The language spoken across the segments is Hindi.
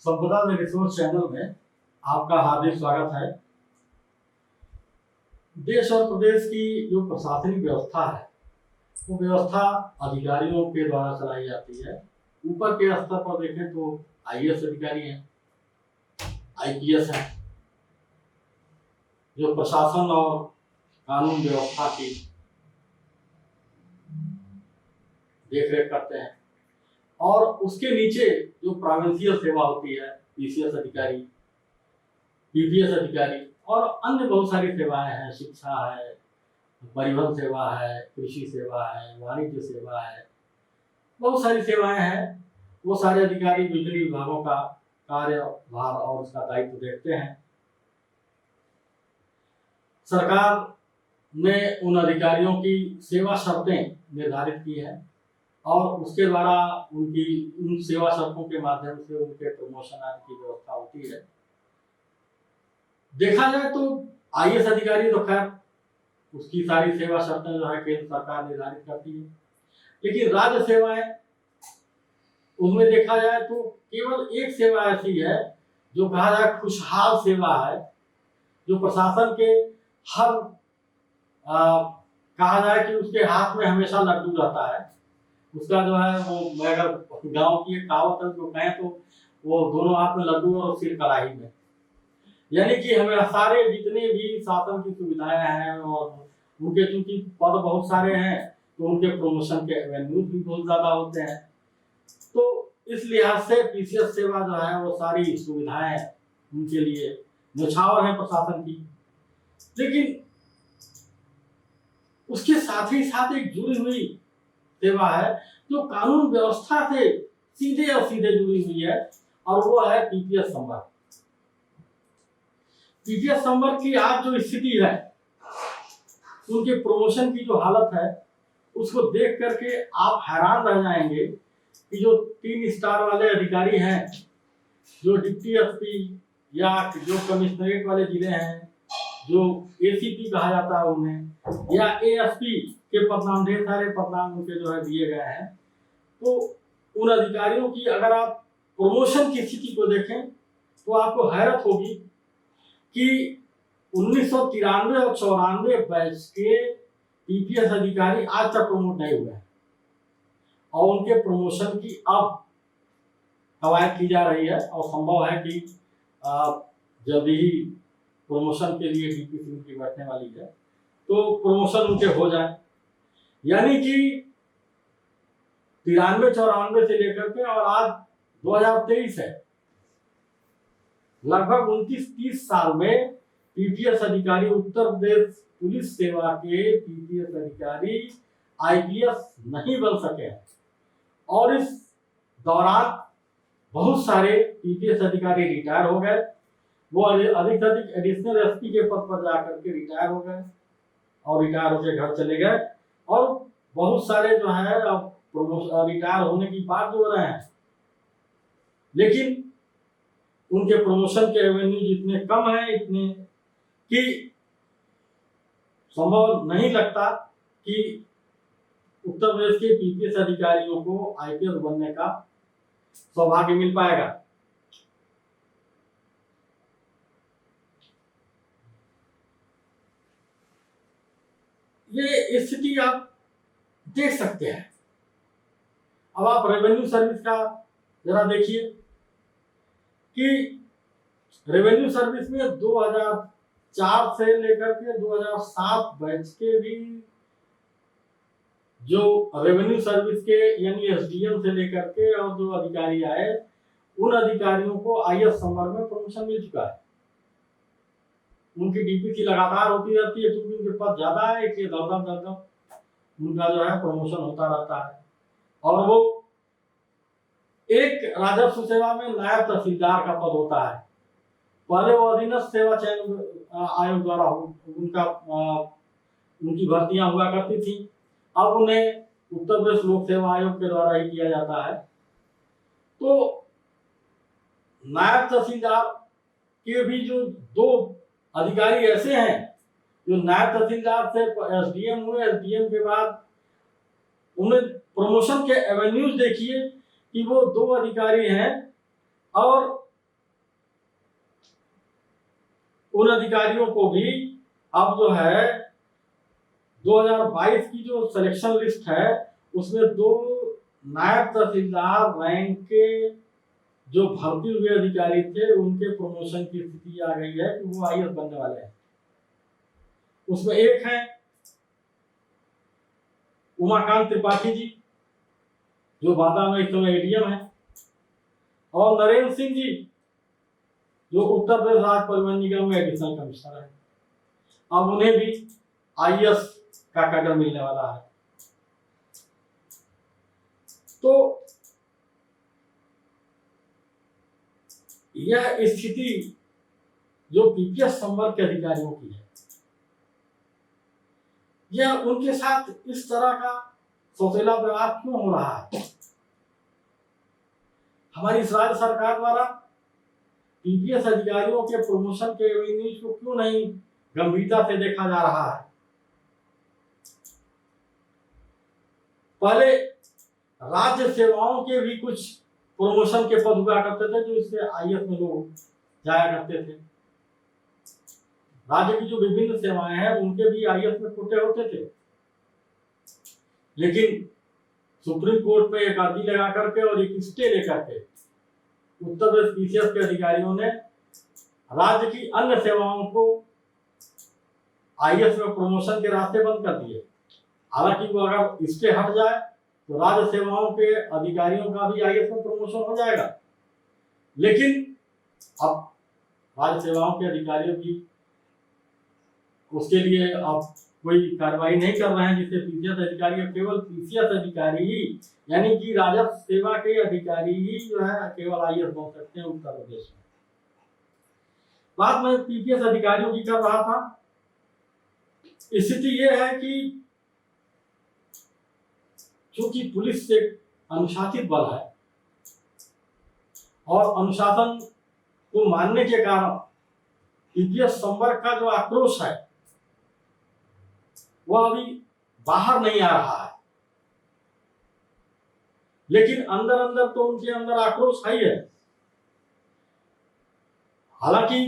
संपदा रिसोर्स चैनल में आपका हार्दिक स्वागत है। देश और प्रदेश की जो प्रशासनिक व्यवस्था है वो व्यवस्था अधिकारियों के द्वारा चलाई जाती है। ऊपर के स्तर पर देखें तो आईएएस अधिकारी हैं, आईपीएस हैं, जो प्रशासन और कानून व्यवस्था की देखरेख करते हैं। और उसके नीचे जो प्रोविंशियल सेवा होती है, पीसीएस अधिकारी, पीपीएस अधिकारी और अन्य बहुत सारी सेवाएं हैं, शिक्षा है, परिवहन सेवा है, कृषि सेवा है, वाणिज्य सेवा है, बहुत सारी सेवाएं हैं। वो सारे अधिकारी विभिन्न विभागों का कार्यभार और उसका दायित्व देखते हैं। सरकार ने उन अधिकारियों की सेवा शर्तें निर्धारित की है और उसके द्वारा उन सेवा शर्तों के माध्यम से उनके प्रमोशन आदि की व्यवस्था होती है। देखा जाए तो आईएएस अधिकारी तो खैर उसकी सारी सेवा शर्तें जो है केंद्र सरकार निर्धारित करती है, लेकिन राज्य सेवाएं उसमें देखा जाए तो केवल एक सेवा ऐसी है जो कहा जाए खुशहाल सेवा है, जो प्रशासन के हर कहा जाए कि उसके हाथ में हमेशा लड्डू रहता है। उसका जो है वो, मैं अगर गाँव की एक कहावत है जो कहें तो वो दोनों हाथ में लड्डू और सिर कड़ाही में, यानी कि हमें सारे जितने भी शासन की सुविधाएं हैं और उनके चूंकि पद बहुत सारे हैं तो उनके प्रमोशन के एवेन्यूज भी बहुत ज्यादा होते हैं। तो इस लिहाज से पीसीएस सेवा जो है वो सारी सुविधाएं उनके लिए न्यौछावर है प्रशासन की। लेकिन उसके साथ ही साथ एक जुड़ी हुई सेवा है जो कानून व्यवस्था से सीधे और सीधे जुड़ी हुई है और वो है पीपीएस संवर्ग। पीपीएस संवर्ग की आज जो स्थिति है, उनके प्रमोशन की जो हालत है, उसको देख करके आप हैरान रह जाएंगे कि जो 3 स्टार वाले अधिकारी हैं, जो डिप्टी एसपी या जो कमिश्नरेट वाले जिले हैं, जो एसीपी कहा जाता है उन्हें, या एएसपी के पदनाम, ढेर सारे पदनाम उनके जो है दिए गए हैं। तो उन अधिकारियों की अगर आप प्रमोशन की स्थिति को देखें तो आपको हैरत होगी कि 1993 और 94 बैच के पीपीएस अधिकारी आज तक प्रमोट नहीं हुए हैं और उनके प्रमोशन की अब कवायद की जा रही है और संभव है कि जल्दी ही प्रमोशन के लिए डीपीसी उनकी बैठने वाली है तो प्रमोशन उनके हो जाए। यानी कि 93-94 से लेकर के और आज 2023 है, लगभग 29-30 साल में पीपीएस अधिकारी, उत्तर प्रदेश पुलिस सेवा के पीपीएस अधिकारी आईपीएस नहीं बन सके हैं। और इस दौरान बहुत सारे पीपीएस अधिकारी रिटायर हो गए, वो अधिक से अधिक एडिशनल एसपी के पद पर जाकर के रिटायर हो गए और रिटायर होकर घर चले गए। और बहुत सारे जो है रिटायर होने की बात जो हो रहे हैं, लेकिन उनके प्रमोशन के रेवेन्यूज इतने कम हैं, इतने कि संभव नहीं लगता कि उत्तर प्रदेश के पीपीएस अधिकारियों को आईपीएस बनने का सौभाग्य मिल पाएगा। ये स्थिति आप देख सकते हैं। अब आप रेवेन्यू सर्विस का जरा देखिए कि रेवेन्यू सर्विस में 2004 से लेकर के 2007 बैच के भी जो रेवेन्यू सर्विस के यानी एसडीएम से लेकर के और जो अधिकारी आए, उन अधिकारियों को आईएएस संवर्ग में प्रमोशन मिल चुका है। उनकी डीपीसी लगातार होती रहती है क्योंकि उनके पद ज्यादा है, इसलिए दरदम उनका जो है प्रमोशन होता रहता है। और वो एक राजस्व सेवा में नायब तहसीलदार का पद होता है। पहले वो अधीनस्थ सेवा चयन आयोग द्वारा उनकी भर्तियां हुआ करती थी, अब उन्हें उत्तर प्रदेश लोक सेवा आयोग के द्वारा ही किया जाता है। तो नायब तहसीलदार के भी जो 2 अधिकारी ऐसे हैं जो नायब तहसीलदार से एसडीएम हुए, एसडीएम के बाद उन्हें प्रमोशन के एवेन्यूज देखिए कि वो 2 अधिकारी हैं और उन अधिकारियों को भी अब जो है 2022 की जो सिलेक्शन लिस्ट है उसमें 2 नायब तहसीलदार रैंक के जो भर्ती हुए अधिकारी थे उनके प्रमोशन की स्थिति आ गई है कि वो आईएएस बनने वाले हैं। उसमें एक है उमाकांत त्रिपाठी जी जो बादा में इस समय एडीएम है, और नरेंद्र सिंह जी जो उत्तर प्रदेश राज्य परिवहन निगम में एडिशनल कमिश्नर है। अब उन्हें भी आईएएस का कैडर मिलने वाला है। तो यह स्थिति जो पीपीएस संवर्ग के अधिकारियों की है, यह उनके साथ इस तरह का सौतेला व्यवहार क्यों हो रहा है? हमारी इस राज्य सरकार द्वारा पीपीएस अधिकारियों के प्रमोशन के एवेन्यूज को क्यों नहीं गंभीरता से देखा जा रहा है? पहले राज्य सेवाओं के भी कुछ प्रमोशन के पद हुआ करते थे जो इससे आईएएस में लोग जाया करते थे। राज्य की जो विभिन्न सेवाएं हैं उनके भी आईएएस में कोटे होते थे, लेकिन सुप्रीम कोर्ट में एक अर्जी लगा करके और एक स्टे लेकर के उत्तर प्रदेश पीसीएस के अधिकारियों ने राज्य की अन्य सेवाओं को आईएएस में प्रमोशन के रास्ते बंद कर दिए। हालांकि वो अगर स्टे हट जाए तो राज्य सेवाओं के अधिकारियों का भी आईएएस में प्रमोशन हो जाएगा, लेकिन अब राज्य सेवाओं के अधिकारियों की उसके लिए अब कोई कार्रवाई नहीं कर रहे हैं, जिससे पीसीएस अधिकारी केवल पीसीएस अधिकारी ही यानी कि राजस्व सेवा के अधिकारी ही जो है केवल आईएएस बन सकते हैं उत्तर प्रदेश में। बात मैं पीपीएस अधिकारियों की कर रहा था। स्थिति यह है कि चूंकि पुलिस एक अनुशासित बल है और अनुशासन को मानने के कारण पीपीएस संवर्ग का जो आक्रोश है वह अभी बाहर नहीं आ रहा है, लेकिन अंदर अंदर तो उनके अंदर आक्रोश है ही है। हालांकि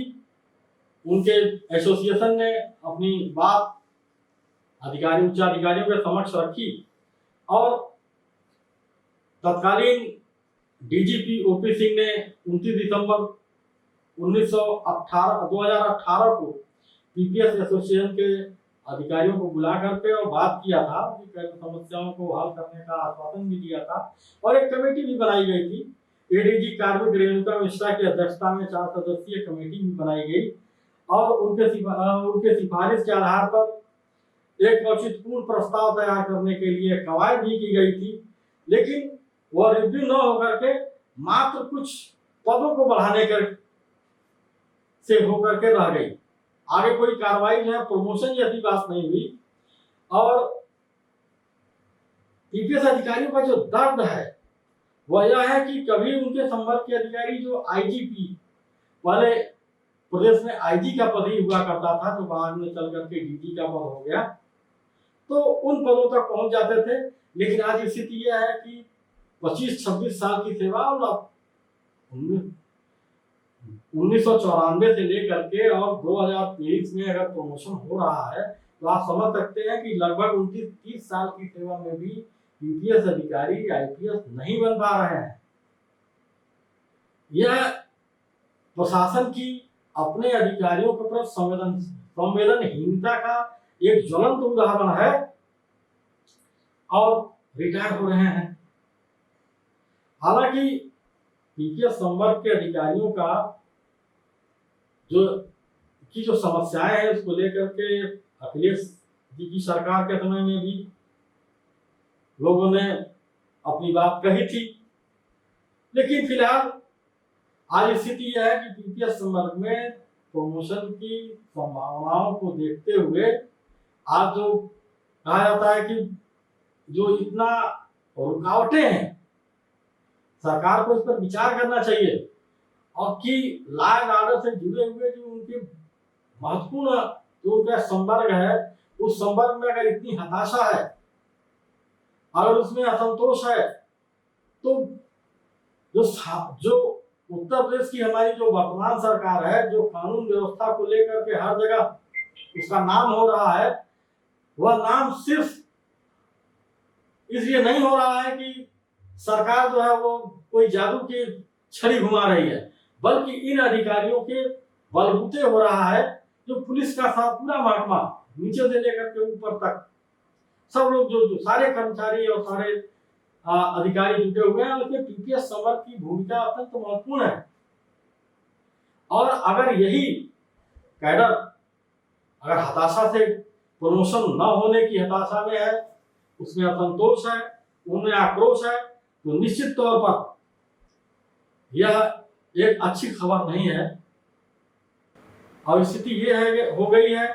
उनके एसोसिएशन ने अपनी बात उच्च अधिकारियों के समक्ष रखी और तत्कालीन डीजीपी ओपी सिंह ने 29 दिसंबर 2018 को पीपीएस एसोसिएशन के अधिकारियों को बुला करके और बात किया था कि कई समस्याओं को हल करने का आश्वासन भी दिया था और एक कमेटी भी बनाई गई थी। एडीजी कार्मिक रेणुका मिश्रा की अध्यक्षता में 4 सदस्यीय कमेटी भी बनाई गई और उनके सिफारिश के आधार पर एक औचित्यपूर्ण प्रस्ताव तैयार करने के लिए कवायद भी की गई थी, लेकिन वह रिव्यू न होकर के मात्र कुछ पदों को बढ़ाने से होकर के रह गई। आगे कोई कार्रवाई जो है प्रमोशन जैसी बात नहीं हुई। और पीपीएस अधिकारियों का जो दर्द है वह यह है कि कभी उनके संवर्ग के अधिकारी जो आईजीपी वाले प्रदेश में आईजी का पद ही हुआ करता था, जो बाद में चल करके डीजी का पद हो गया, तो उन पदों तक पहुंच जाते थे। लेकिन आज स्थिति यह है कि 25-26 साल की सेवा और 1994 से लेकर के और 2023 में अगर प्रमोशन हो रहा है तो आप समझ सकते हैं कि लगभग 29-30 साल की सेवा में भी पीपीएस अधिकारी आईपीएस नहीं बन पा रहे हैं। यह प्रशासन की अपने अधिकारियों के प्रति संवेदनहीनता का एक ज्वलंत उदाहरण है और रिटायर हो रहे हैं। हालांकि पीपीएस संवर्ग के अधिकारियों का जो समस्याएं हैं उसको लेकर के अखिलेश जी की सरकार के समय में भी लोगों ने अपनी बात कही थी, लेकिन फिलहाल आज स्थिति यह है कि पीपीएस संवर्ग में प्रमोशन की संभावनाओं को देखते हुए आज जो कहा जाता है कि जो इतना रुकावटें हैं सरकार को इस पर विचार करना चाहिए और कि लॉ एंड ऑर्डर से जुड़े हुए जो उनके महत्वपूर्ण जो उनका संवर्ग है उस संवर्ग में अगर इतनी हताशा है, अगर उसमें असंतोष है, तो जो उत्तर प्रदेश की हमारी जो वर्तमान सरकार है, जो कानून व्यवस्था को लेकर के हर जगह उसका नाम हो रहा है, वह नाम सिर्फ इसलिए नहीं हो रहा है कि सरकार जो है वो कोई जादू की छड़ी घुमा रही है, बल्कि इन अधिकारियों के बलबूते हो रहा है। जो पुलिस का पूरा महकमा नीचे से लेकर के ऊपर तक सब लोग जो सारे कर्मचारी और सारे अधिकारी जुटे हुए हैं, उसमें पीपीएस समर की भूमिका अत्यंत महत्वपूर्ण है। और अगर यही कैडर अगर हताशा से प्रमोशन न होने की हताशा में है, उसमें असंतोष है, उनमें आक्रोश है, तो निश्चित तौर पर यह एक अच्छी खबर नहीं है। अब स्थिति ये है हो गई है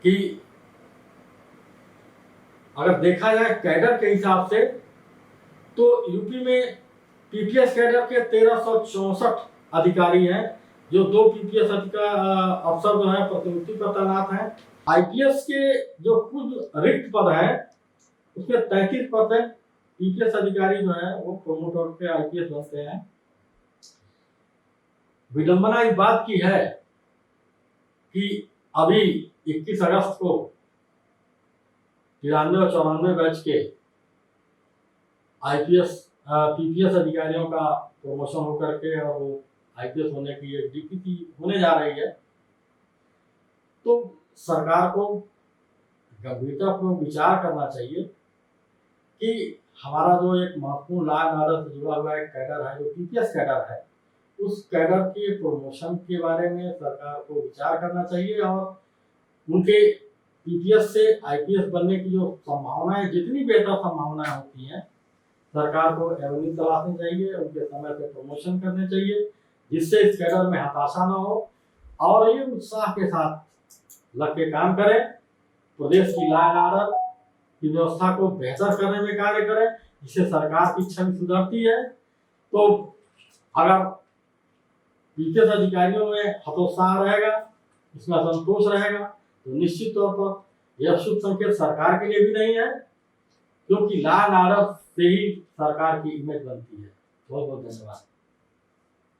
कि अगर देखा जाए कैडर के हिसाब से, तो यूपी में पीपीएस कैडर के 1364 अधिकारी हैं, जो 2 पीपीएस अफसर जो है प्रतिनियुक्ति पर तैनात हैं। आईपीएस के जो कुछ रिक्त पद हैं, उसमें 33% पीपीएस अधिकारी जो है वो प्रमोट होकर के आईपीएस बनते हैं। विडंबना इस बात की है कि अभी 21 अगस्त को 93 और 94 बैच के आईपीएस पीपीएस अधिकारियों का प्रमोशन होकर के और वो आईपीएस होने की एक डीपीटी होने जा रही है। तो सरकार को गंभीरतापूर्वक विचार करना चाहिए कि हमारा जो एक महत्वपूर्ण लॉ एंड ऑर्डर से जुड़ा हुआ एक कैडर है, जो पीपीएस कैडर है, उस कैडर के प्रमोशन के बारे में सरकार को विचार करना चाहिए और उनके पीपीएस से आईपीएस बनने की जो संभावनाएं, जितनी बेहतर संभावनाएं होती हैं, सरकार को एवेन्यू तलाशनी चाहिए, उनके समय से प्रमोशन करने चाहिए, जिससे इस कैडर में हताशा न हो और ये उत्साह के साथ लग के काम करें, प्रदेश की लॉ एंड ऑर्डर की व्यवस्था को बेहतर करने में कार्य करें, जिससे सरकार की छवि सुधरती है। तो अगर पीपीएस अधिकारियों में हतोत्साह रहेगा, इसमें असंतोष रहेगा, तो निश्चित तौर पर यह शुभ संकेत सरकार के लिए भी नहीं है, क्योंकि लॉ एंड ऑर्डर से ही सरकार की इमेज बनती है। बहुत बहुत धन्यवाद।